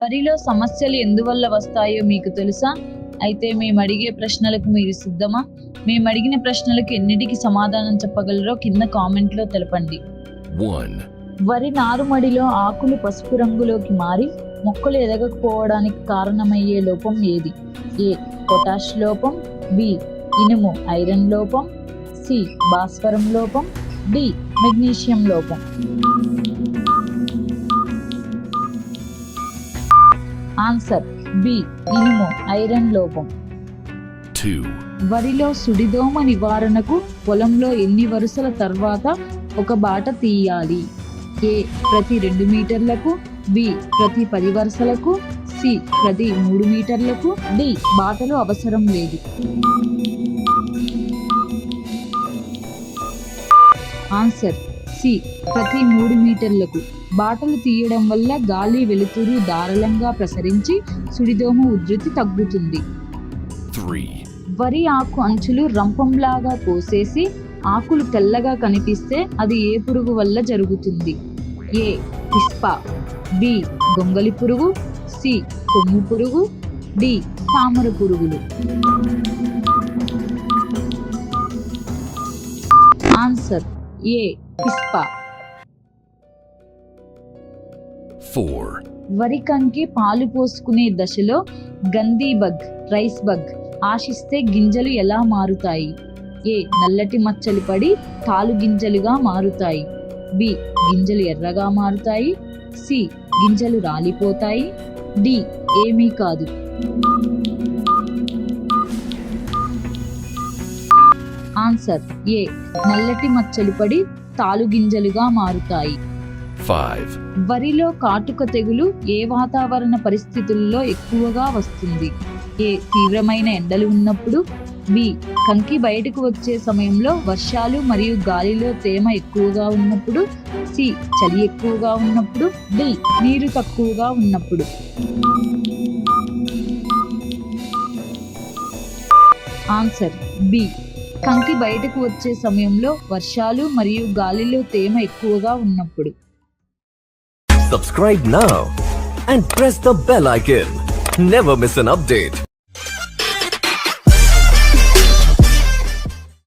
వరిలో సమస్యలు ఎందువల్ల వస్తాయో మీకు తెలుసా? అయితే మేము అడిగే ప్రశ్నలకు మీరు సిద్ధమా? మేము అడిగిన ప్రశ్నలకు ఎన్నిటికి సమాధానం చెప్పగలరో కింద కామెంట్లో తెలపండి. 1. వరి నారుమడిలో ఆకులు పసుపు రంగులోకి మారి మొక్కలు ఎదగకపోవడానికి కారణమయ్యే లోపం ఏది? ఏ. పొటాష్ లోపం, బి. ఇనుము ఐరన్ లోపం, సి. భాస్వరం లోపం, డి. మెగ్నీషియం లోపం. Answer B. ఇనుము ఐరన్ లోపం. 2. వరిలో సుడిదోమ నివారణకు పొలంలో ఎన్ని వరుసల తర్వాత ఒక బాట తీయాలి? ఏ. ప్రతి 2 మీటర్లకు, బి. ప్రతి 10 వరుసలకు, సి. ప్రతి 3 మీటర్లకు, డి. బాటలు అవసరం లేదు. Answer C. ప్రతి 3 మీటర్లకు. బాటలు తీయడం వల్ల గాలి వెలుతురు ధారాళంగా ప్రసరించి సుడిదోమ ఉధృతి తగ్గుతుంది. 3. వరి ఆకు అంచులు రంపంలాగా కోసేసి ఆకులు తెల్లగా కనిపిస్తే అది ఏ పురుగు వల్ల జరుగుతుంది? ఏ. పిస్పా, బి. గొంగలి పురుగు, సి. కొమ్ము పురుగు, డి. తామర పురుగులు. ఆన్సర్ ఏ. పిస్పా. 4. వరి కంకి పాలు పోసుకునే దశలో గంధీ బగ్, రైస్ బగ్ ఆశిస్తే గింజలు ఎలా మారుతాయి? ఏ. నల్లటి మచ్చలు పడి తాలు గింజలుగా మారుతాయి, బి. గింజలు ఎర్రగా మారుతాయి, సి. గింజలు రాలిపోతాయి, డి. ఏమీ కాదు. ఆన్సర్ ఏ. నల్లటి మచ్చలు పడి తాలు గింజలుగా మారుతాయి. 5. వరిలో కాటుక తెగులు ఏ వాతావరణ పరిస్థితుల్లో ఎక్కువగా వస్తుంది? ఏ. తీవ్రమైన ఎండలు ఉన్నప్పుడు, బి. కంకి బయటకు వచ్చే సమయంలో, వర్షాలు మరియు గాలిలో తేమ ఎక్కువగా ఉన్నప్పుడు, సి. చలి ఎక్కువగా ఉన్నప్పుడు, డి. నీరు తక్కువగా ఉన్నప్పుడు. Answer B. కంకి బయటకు వచ్చే సమయంలో, వర్షాలు మరియు గాలిలో తేమ ఎక్కువగా ఉన్నప్పుడు. Subscribe now and press the bell icon. Never miss an update.